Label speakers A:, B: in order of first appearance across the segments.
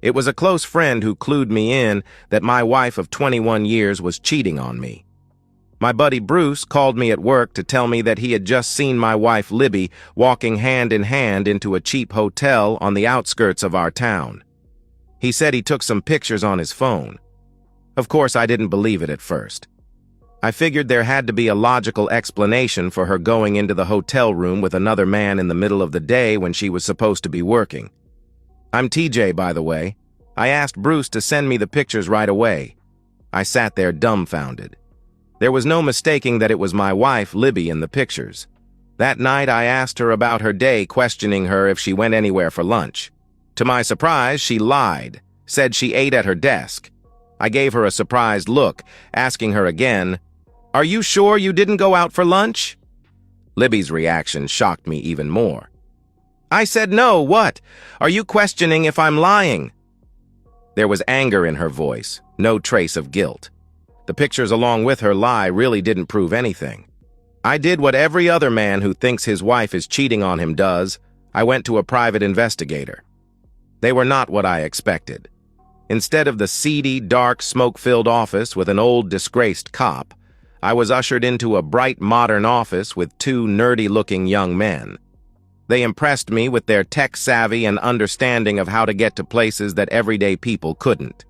A: It was a close friend who clued me in that my wife of 21 years was cheating on me. My buddy Bruce called me at work to tell me that he had just seen my wife Libby walking hand in hand into a cheap hotel on the outskirts of our town. He said he took some pictures on his phone. Of course, I didn't believe it at first. I figured there had to be a logical explanation for her going into the hotel room with another man in the middle of the day when she was supposed to be working. I'm TJ, by the way. I asked Bruce to send me the pictures right away. I sat there dumbfounded. There was no mistaking that it was my wife, Libby, in the pictures. That night, I asked her about her day, questioning her if she went anywhere for lunch. To my surprise, she lied, said she ate at her desk. I gave her a surprised look, asking her again, "Are you sure you didn't go out for lunch?" Libby's reaction shocked me even more. I said, "No, what? Are you questioning if I'm lying?" There was anger in her voice, no trace of guilt. The pictures along with her lie really didn't prove anything. I did what every other man who thinks his wife is cheating on him does. I went to a private investigator. They were not what I expected. Instead of the seedy, dark, smoke-filled office with an old, disgraced cop, I was ushered into a bright, modern office with two nerdy-looking young men. They impressed me with their tech-savvy and understanding of how to get to places that everyday people couldn't.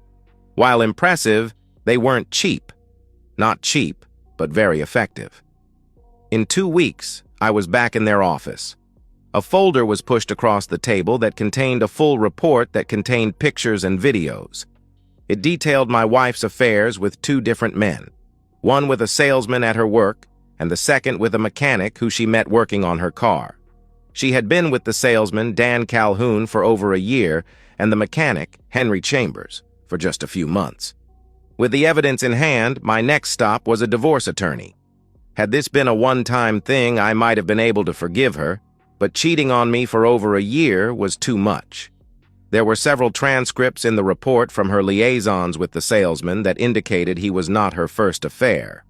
A: While impressive, they weren't cheap. Not cheap, but very effective. In 2 weeks, I was back in their office. A folder was pushed across the table that contained a full report that contained pictures and videos. It detailed my wife's affairs with 2 different men, one with a salesman at her work, and the second with a mechanic who she met working on her car. She had been with the salesman, Dan Calhoun, for over a year, and the mechanic, Henry Chambers, for just a few months. With the evidence in hand, my next stop was a divorce attorney. Had this been a one-time thing, I might have been able to forgive her, but cheating on me for over a year was too much. There were several transcripts in the report from her liaisons with the salesman that indicated he was not her first affair.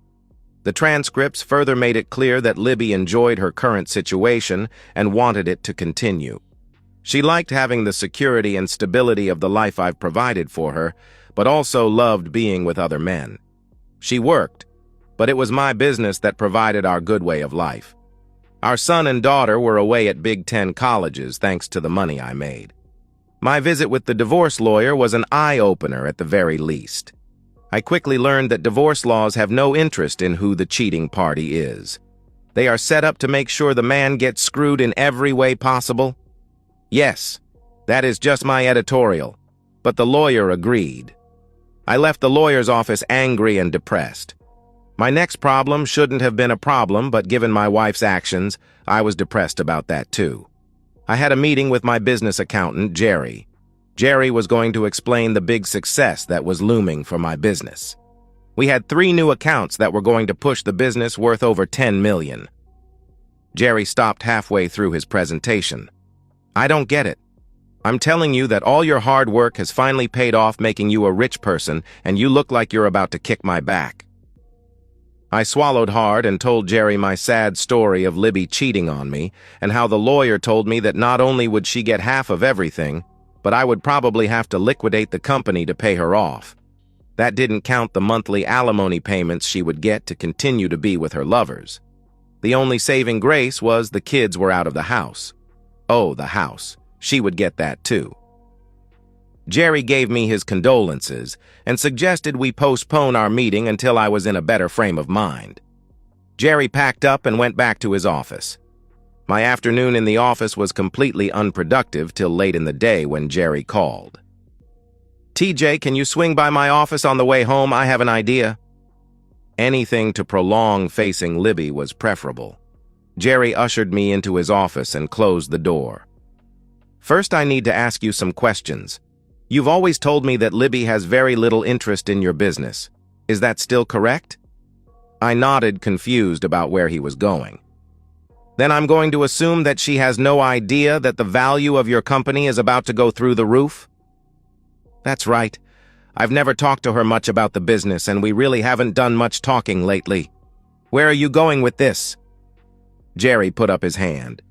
A: The transcripts further made it clear that Libby enjoyed her current situation and wanted it to continue. She liked having the security and stability of the life I've provided for her, but also loved being with other men. She worked, but it was my business that provided our good way of life. Our son and daughter were away at Big Ten colleges thanks to the money I made. My visit with the divorce lawyer was an eye-opener at the very least. I quickly learned that divorce laws have no interest in who the cheating party is. They are set up to make sure the man gets screwed in every way possible. Yes, that is just my editorial, but the lawyer agreed. I left the lawyer's office angry and depressed. My next problem shouldn't have been a problem, but given my wife's actions, I was depressed about that too. I had a meeting with my business accountant, Jerry. Jerry was going to explain the big success that was looming for my business. We had 3 new accounts that were going to push the business worth over $10 million. Jerry stopped halfway through his presentation. I don't get it. I'm telling you that all your hard work has finally paid off, making you a rich person, and you look like you're about to kick my back. I swallowed hard and told Jerry my sad story of Libby cheating on me and how the lawyer told me that not only would she get half of everything, but I would probably have to liquidate the company to pay her off. That didn't count the monthly alimony payments she would get to continue to be with her lovers. The only saving grace was the kids were out of the house. Oh, the house. She would get that too. Jerry gave me his condolences and suggested we postpone our meeting until I was in a better frame of mind. Jerry packed up and went back to his office. My afternoon in the office was completely unproductive till late in the day when Jerry called. TJ, can you swing by my office on the way home? I have an idea. Anything to prolong facing Libby was preferable. Jerry ushered me into his office and closed the door. First, I need to ask you some questions. You've always told me that Libby has very little interest in your business. Is that still correct? I nodded, confused about where he was going. Then I'm going to assume that she has no idea that the value of your company is about to go through the roof? That's right. I've never talked to her much about the business, and we really haven't done much talking lately. Where are you going with this? Jerry put up his hand.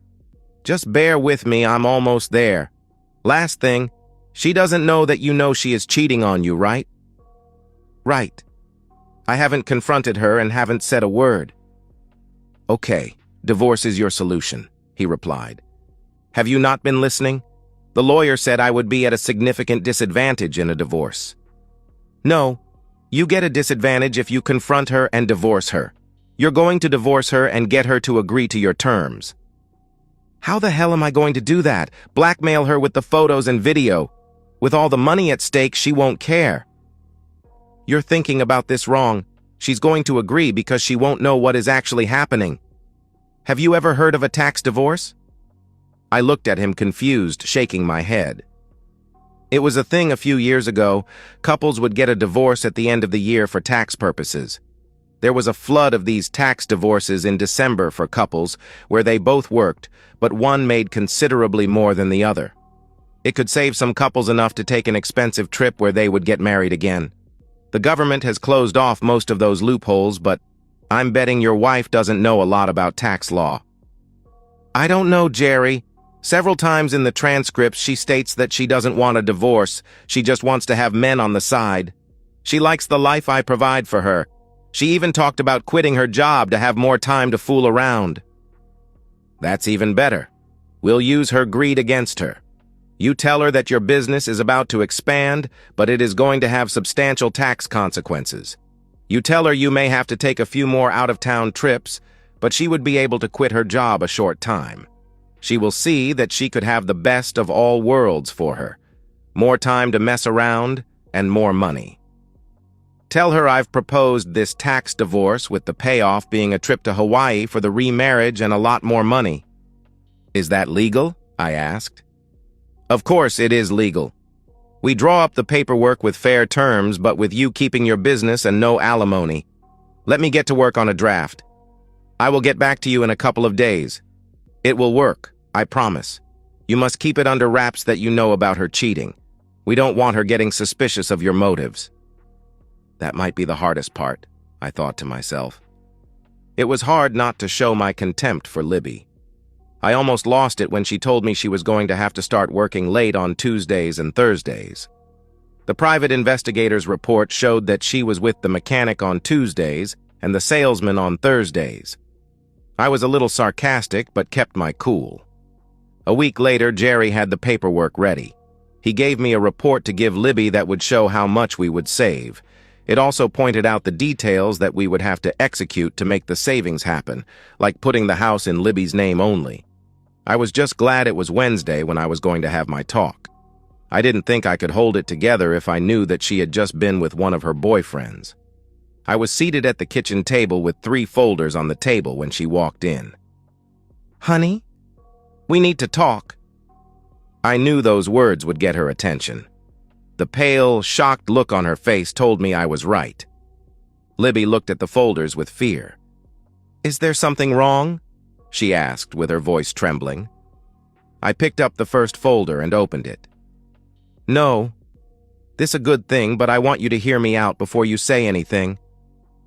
A: Just bear with me, I'm almost there. Last thing, She doesn't know that you know she is cheating on you, right? Right. I haven't confronted her and haven't said a word. Okay, divorce is your solution, he replied. Have you not been listening? The lawyer said I would be at a significant disadvantage in a divorce. No, you get a disadvantage if you confront her and divorce her. You're going to divorce her and get her to agree to your terms. How the hell am I going to do that? Blackmail her with the photos and video. With all the money at stake, she won't care. You're thinking about this wrong. She's going to agree because she won't know what is actually happening. Have you ever heard of a tax divorce? I looked at him confused, shaking my head. It was a thing a few years ago. Couples would get a divorce at the end of the year for tax purposes. There was a flood of these tax divorces in December for couples where they both worked, but one made considerably more than the other. It could save some couples enough to take an expensive trip where they would get married again. The government has closed off most of those loopholes, but I'm betting your wife doesn't know a lot about tax law. I don't know, Jerry. Several times in the transcripts, she states that she doesn't want a divorce. She just wants to have men on the side. She likes the life I provide for her. She even talked about quitting her job to have more time to fool around. That's even better. We'll use her greed against her. You tell her that your business is about to expand, but it is going to have substantial tax consequences. You tell her you may have to take a few more out-of-town trips, but she would be able to quit her job a short time. She will see that she could have the best of all worlds for her. More time to mess around and more money. Tell her I've proposed this tax divorce with the payoff being a trip to Hawaii for the remarriage and a lot more money. Is that legal? I asked. Of course it is legal. We draw up the paperwork with fair terms, but with you keeping your business and no alimony. Let me get to work on a draft. I will get back to you in a couple of days. It will work, I promise. You must keep it under wraps that you know about her cheating. We don't want her getting suspicious of your motives. That might be the hardest part, I thought to myself. It was hard not to show my contempt for Libby. I almost lost it when she told me she was going to have to start working late on Tuesdays and Thursdays. The private investigator's report showed that she was with the mechanic on Tuesdays and the salesman on Thursdays. I was a little sarcastic, but kept my cool. A week later, Jerry had the paperwork ready. He gave me a report to give Libby that would show how much we would save. It also pointed out the details that we would have to execute to make the savings happen, like putting the house in Libby's name only. I was just glad it was Wednesday when I was going to have my talk. I didn't think I could hold it together if I knew that she had just been with one of her boyfriends. I was seated at the kitchen table with 3 folders on the table when she walked in. Honey, we need to talk. I knew those words would get her attention. The pale, shocked look on her face told me I was right. Libby looked at the folders with fear. Is there something wrong? She asked with her voice trembling. I picked up the first folder and opened it. No. This a good thing, but I want you to hear me out before you say anything.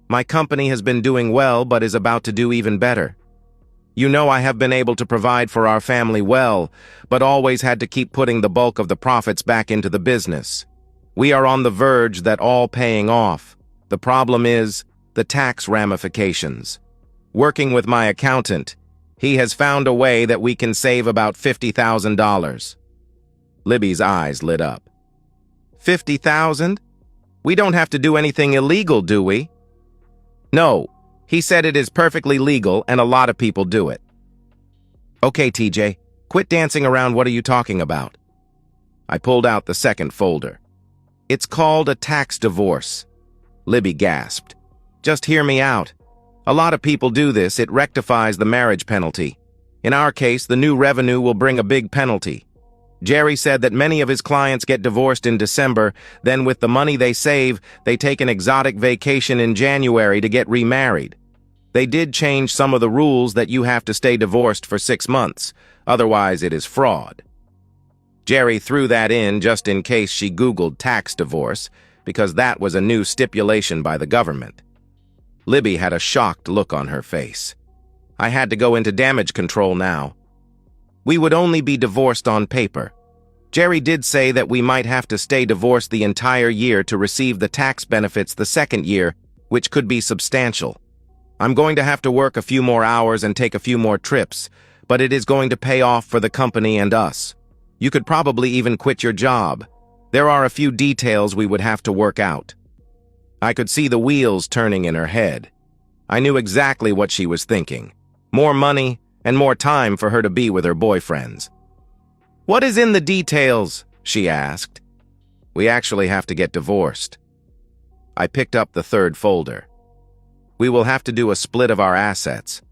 A: My company has been doing well, but is about to do even better. You know I have been able to provide for our family well, but always had to keep putting the bulk of the profits back into the business. We are on the verge that all paying off. The problem is the tax ramifications. Working with my accountant, he has found a way that we can save about $50,000. Libby's eyes lit up. 50,000? We don't have to do anything illegal, do we? No, he said it is perfectly legal and a lot of people do it. Okay, TJ, quit dancing around. What are you talking about? I pulled out the second folder. It's called a tax divorce. Libby gasped. Just hear me out. A lot of people do this. It rectifies the marriage penalty. In our case, the new revenue will bring a big penalty. Jerry said that many of his clients get divorced in December, then with the money they save, they take an exotic vacation in January to get remarried. They did change some of the rules that you have to stay divorced for 6 months, otherwise it is fraud. Jerry threw that in just in case she Googled tax divorce, because that was a new stipulation by the government. Libby had a shocked look on her face. I had to go into damage control now. We would only be divorced on paper. Jerry did say that we might have to stay divorced the entire year to receive the tax benefits the second year, which could be substantial. I'm going to have to work a few more hours and take a few more trips, but it is going to pay off for the company and us. You could probably even quit your job. There are a few details we would have to work out. I could see the wheels turning in her head. I knew exactly what she was thinking. More money and more time for her to be with her boyfriends. "What is in the details?" she asked. "We actually have to get divorced." I picked up the third folder. "We will have to do a split of our assets.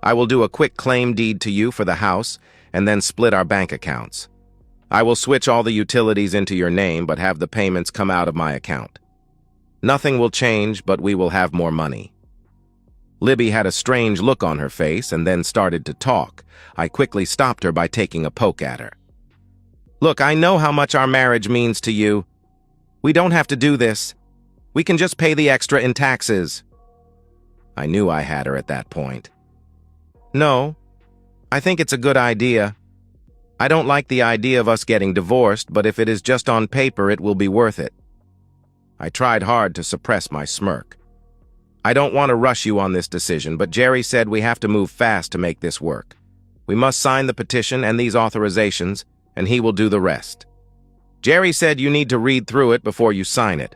A: I will do a quick claim deed to you for the house and then split our bank accounts. I will switch all the utilities into your name but have the payments come out of my account. Nothing will change, but we will have more money." Libby had a strange look on her face and then started to talk. I quickly stopped her by taking a poke at her. "Look, I know how much our marriage means to you. We don't have to do this. We can just pay the extra in taxes." I knew I had her at that point. "No, I think it's a good idea. I don't like the idea of us getting divorced, but if it is just on paper, it will be worth it." I tried hard to suppress my smirk. "I don't want to rush you on this decision, but Jerry said we have to move fast to make this work. We must sign the petition and these authorizations, and he will do the rest. Jerry said you need to read through it before you sign it.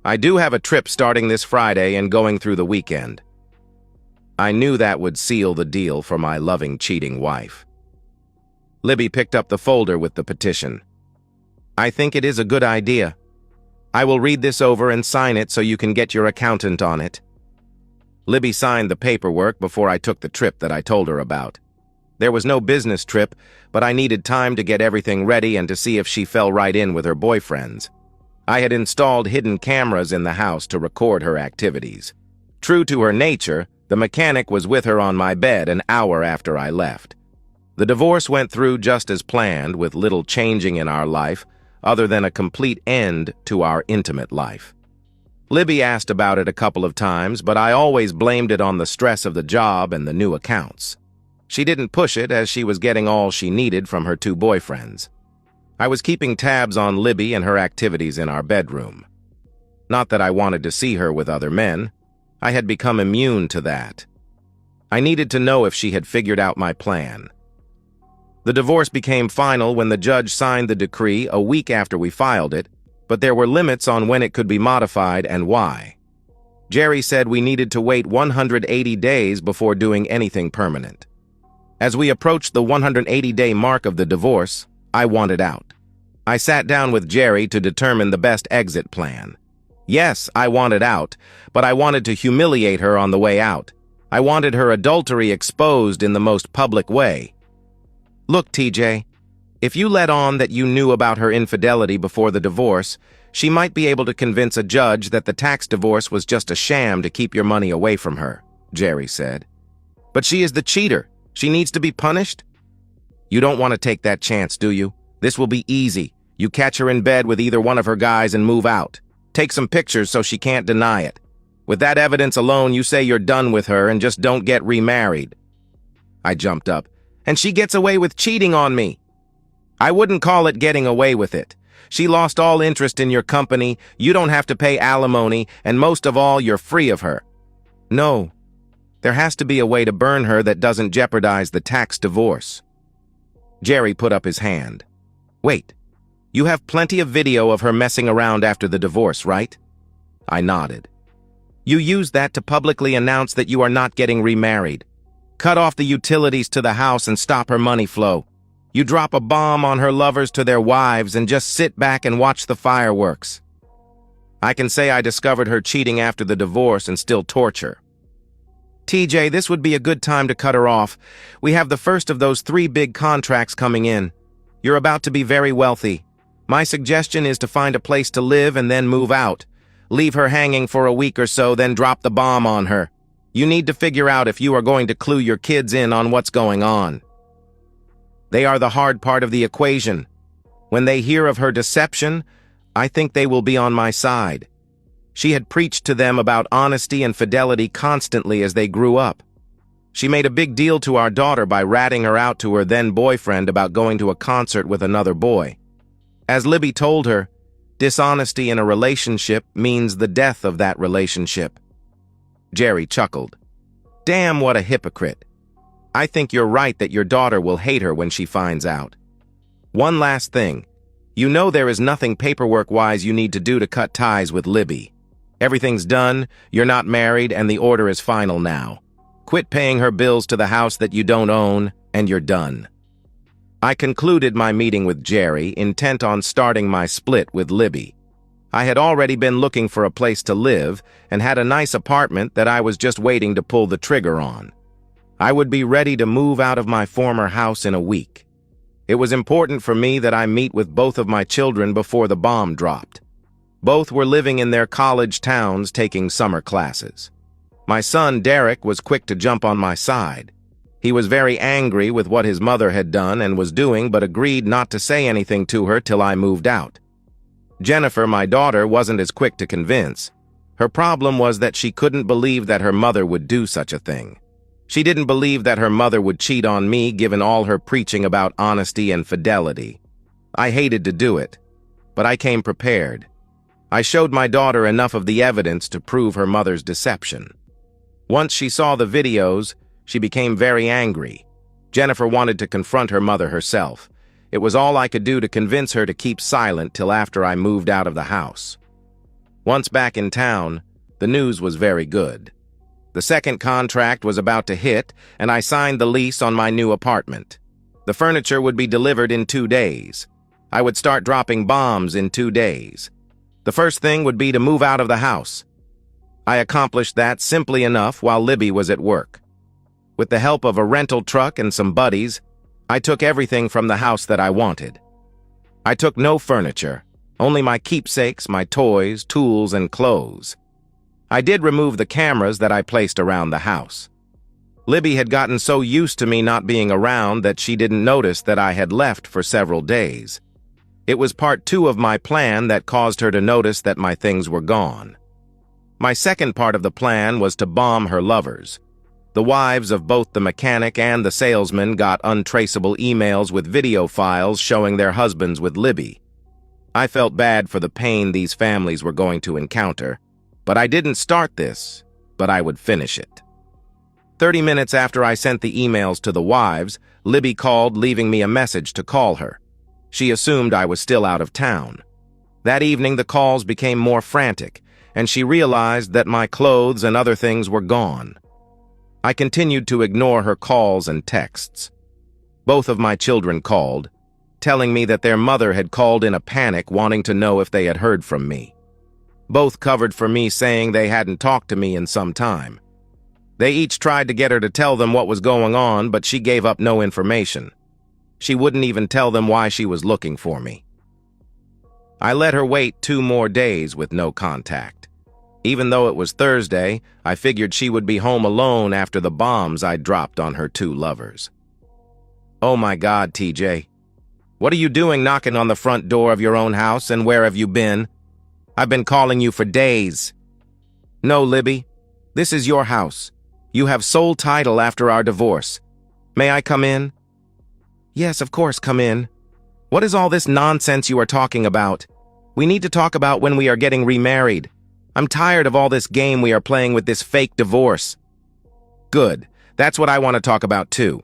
A: I do have a trip starting this Friday and going through the weekend." I knew that would seal the deal for my loving, cheating wife. Libby picked up the folder with the petition. "I think it is a good idea. I will read this over and sign it so you can get your accountant on it." Libby signed the paperwork before I took the trip that I told her about. There was no business trip, but I needed time to get everything ready and to see if she fell right in with her boyfriends. I had installed hidden cameras in the house to record her activities. True to her nature, the mechanic was with her on my bed an hour after I left. The divorce went through just as planned, with little changing in our life, other than a complete end to our intimate life. Libby asked about it a couple of times, but I always blamed it on the stress of the job and the new accounts. She didn't push it as she was getting all she needed from her two boyfriends. I was keeping tabs on Libby and her activities in our bedroom. Not that I wanted to see her with other men. I had become immune to that. I needed to know if she had figured out my plan. The divorce became final when the judge signed the decree a week after we filed it, but there were limits on when it could be modified and why. Jerry said we needed to wait 180 days before doing anything permanent. As we approached the 180-day mark of the divorce, I wanted out. I sat down with Jerry to determine the best exit plan. Yes, I wanted out, but I wanted to humiliate her on the way out. I wanted her adultery exposed in the most public way. "Look, TJ, if you let on that you knew about her infidelity before the divorce, she might be able to convince a judge that the tax divorce was just a sham to keep your money away from her," Jerry said. "But she is the cheater. She needs to be punished." "You don't want to take that chance, do you? This will be easy. You catch her in bed with either one of her guys and move out. Take some pictures so she can't deny it. With that evidence alone, you say you're done with her and just don't get remarried." I jumped up. "And she gets away with cheating on me." "I wouldn't call it getting away with it. She lost all interest in your company, you don't have to pay alimony, and most of all, you're free of her." "No. There has to be a way to burn her that doesn't jeopardize the tax divorce." Jerry put up his hand. "Wait. You have plenty of video of her messing around after the divorce, right?" I nodded. "You used that to publicly announce that you are not getting remarried. Cut off the utilities to the house and stop her money flow. You drop a bomb on her lovers to their wives and just sit back and watch the fireworks. I can say I discovered her cheating after the divorce and still torture. TJ, this would be a good time to cut her off. We have the first of those 3 big contracts coming in. You're about to be very wealthy. My suggestion is to find a place to live and then move out. Leave her hanging for a week or so, then drop the bomb on her. You need to figure out if you are going to clue your kids in on what's going on. They are the hard part of the equation. When they hear of her deception, I think they will be on my side. She had preached to them about honesty and fidelity constantly as they grew up. She made a big deal to our daughter by ratting her out to her then-boyfriend about going to a concert with another boy. As Libby told her, dishonesty in a relationship means the death of that relationship. Jerry chuckled. Damn, what a hypocrite. I think you're right that your daughter will hate her when she finds out. One last thing. You know there is nothing paperwork-wise you need to do to cut ties with Libby. Everything's done, you're not married, and the order is final now. Quit paying her bills to the house that you don't own, and you're done. I concluded my meeting with Jerry, intent on starting my split with Libby. I had already been looking for a place to live and had a nice apartment that I was just waiting to pull the trigger on. I would be ready to move out of my former house in a week. It was important for me that I meet with both of my children before the bomb dropped. Both were living in their college towns taking summer classes. My son, Derek, was quick to jump on my side. He was very angry with what his mother had done and was doing, but agreed not to say anything to her till I moved out. Jennifer, my daughter, wasn't as quick to convince. Her problem was that she couldn't believe that her mother would do such a thing. She didn't believe that her mother would cheat on me, given all her preaching about honesty and fidelity. I hated to do it, but I came prepared. I showed my daughter enough of the evidence to prove her mother's deception. Once she saw the videos, she became very angry. Jennifer wanted to confront her mother herself. It was all I could do to convince her to keep silent till after I moved out of the house. Once back in town, the news was very good. The second contract was about to hit, and I signed the lease on my new apartment. The furniture would be delivered in 2 days. I would start dropping bombs in 2 days. The first thing would be to move out of the house. I accomplished that simply enough while Libby was at work. With the help of a rental truck and some buddies, I took everything from the house that I wanted. I took no furniture, only my keepsakes, my toys, tools, and clothes. I did remove the cameras that I placed around the house. Libby had gotten so used to me not being around that she didn't notice that I had left for several days. It was part 2 of my plan that caused her to notice that my things were gone. My second part of the plan was to bomb her lovers. The wives of both the mechanic and the salesman got untraceable emails with video files showing their husbands with Libby. I felt bad for the pain these families were going to encounter, but I didn't start this, but I would finish it. 30 minutes after I sent the emails to the wives, Libby called, leaving me a message to call her. She assumed I was still out of town. That evening, the calls became more frantic, and she realized that my clothes and other things were gone. I continued to ignore her calls and texts. Both of my children called, telling me that their mother had called in a panic wanting to know if they had heard from me. Both covered for me, saying they hadn't talked to me in some time. They each tried to get her to tell them what was going on, but she gave up no information. She wouldn't even tell them why she was looking for me. I let her wait 2 more days with no contact. Even though it was Thursday, I figured she would be home alone after the bombs I dropped on her 2 lovers. Oh my God, TJ. What are you doing knocking on the front door of your own house, and where have you been? I've been calling you for days. No, Libby. This is your house. You have sole title after our divorce. May I come in? Yes, of course, come in. What is all this nonsense you are talking about? We need to talk about when we are getting remarried. I'm tired of all this game we are playing with this fake divorce. Good. That's what I want to talk about too.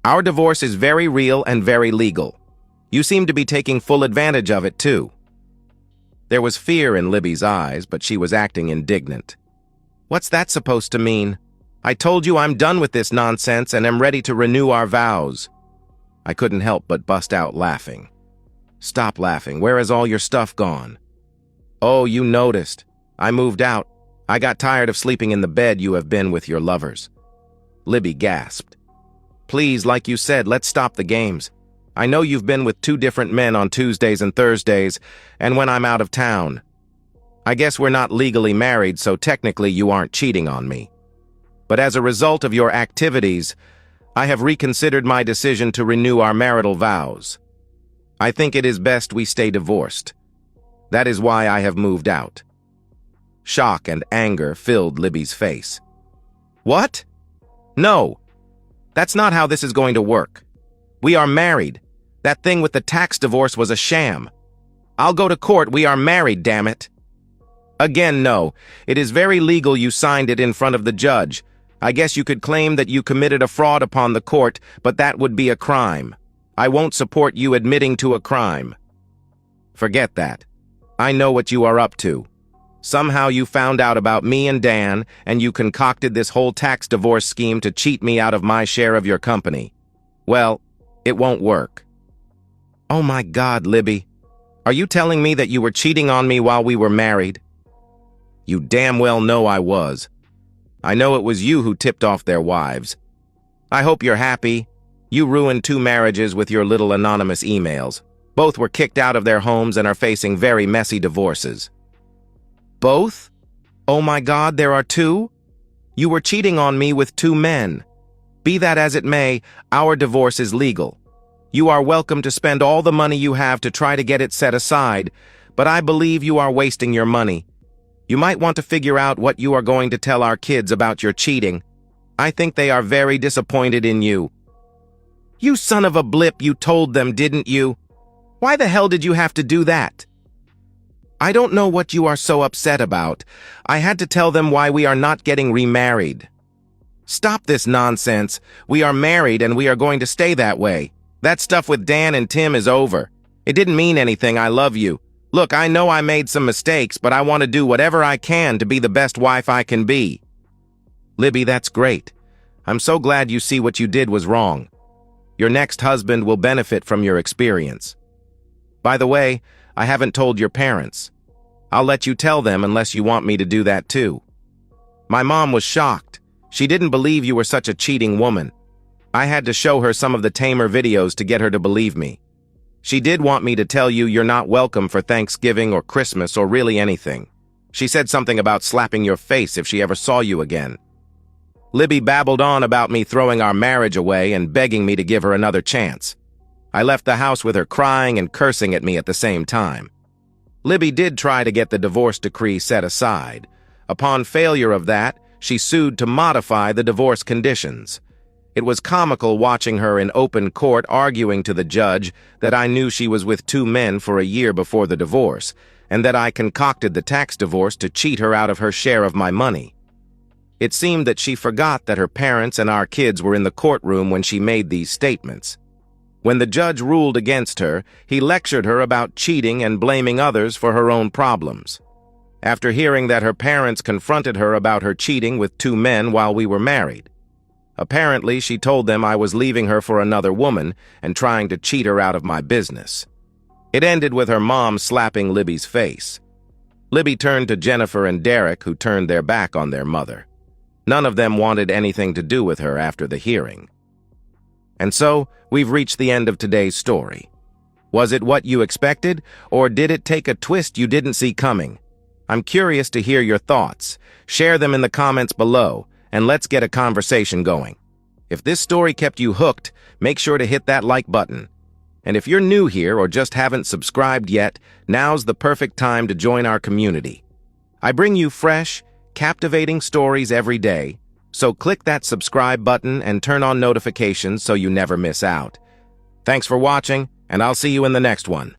A: Our divorce is very real and very legal. You seem to be taking full advantage of it too. There was fear in Libby's eyes, but she was acting indignant. What's that supposed to mean? I told you I'm done with this nonsense and am ready to renew our vows. I couldn't help but bust out laughing. Stop laughing. Where has all your stuff gone? Oh, you noticed. I moved out. I got tired of sleeping in the bed you have been with your lovers. Libby gasped. Please, like you said, let's stop the games. I know you've been with 2 different men on Tuesdays and Thursdays, and when I'm out of town. I guess we're not legally married, so technically you aren't cheating on me. But as a result of your activities, I have reconsidered my decision to renew our marital vows. I think it is best we stay divorced. That is why I have moved out. Shock and anger filled Libby's face. What? No. That's not how this is going to work. We are married. That thing with the tax divorce was a sham. I'll go to court. We are married, damn it. Again, no. It is very legal you signed it in front of the judge. I guess you could claim that you committed a fraud upon the court, but that would be a crime. I won't support you admitting to a crime. Forget that. I know what you are up to. Somehow you found out about me and Dan, and you concocted this whole tax divorce scheme to cheat me out of my share of your company. Well, it won't work. Oh my God, Libby. Are you telling me that you were cheating on me while we were married? You damn well know I was. I know it was you who tipped off their wives. I hope you're happy. You ruined 2 marriages with your little anonymous emails. Both were kicked out of their homes and are facing very messy divorces. Both? Oh my God, there are 2? You were cheating on me with 2 men. Be that as it may, our divorce is legal. You are welcome to spend all the money you have to try to get it set aside, but I believe you are wasting your money. You might want to figure out what you are going to tell our kids about your cheating. I think they are very disappointed in you. You son of a blip, you told them, didn't you? Why the hell did you have to do that? I don't know what you are so upset about. I had to tell them why we are not getting remarried. Stop this nonsense. We are married and we are going to stay that way. That stuff with Dan and Tim is over. It didn't mean anything. I love you. Look, I know I made some mistakes, but I want to do whatever I can to be the best wife I can be. Libby, that's great. I'm so glad you see what you did was wrong. Your next husband will benefit from your experience. By the way, I haven't told your parents. I'll let you tell them unless you want me to do that too. My mom was shocked. She didn't believe you were such a cheating woman. I had to show her some of the tamer videos to get her to believe me. She did want me to tell you you're not welcome for Thanksgiving or Christmas or really anything. She said something about slapping your face if she ever saw you again. Libby babbled on about me throwing our marriage away and begging me to give her another chance. I left the house with her crying and cursing at me at the same time. Libby did try to get the divorce decree set aside. Upon failure of that, she sued to modify the divorce conditions. It was comical watching her in open court arguing to the judge that I knew she was with 2 men for a year before the divorce, and that I concocted the tax divorce to cheat her out of her share of my money. It seemed that she forgot that her parents and our kids were in the courtroom when she made these statements. When the judge ruled against her, he lectured her about cheating and blaming others for her own problems. After hearing that her parents confronted her about her cheating with 2 men while we were married. Apparently, she told them I was leaving her for another woman and trying to cheat her out of my business. It ended with her mom slapping Libby's face. Libby turned to Jennifer and Derek, who turned their back on their mother. None of them wanted anything to do with her after the hearing. And so, we've reached the end of today's story. Was it what you expected, or did it take a twist you didn't see coming? I'm curious to hear your thoughts. Share them in the comments below, and let's get a conversation going. If this story kept you hooked, make sure to hit that like button. And if you're new here or just haven't subscribed yet, now's the perfect time to join our community. I bring you fresh, captivating stories every day, so click that subscribe button and turn on notifications so you never miss out. Thanks for watching, and I'll see you in the next one.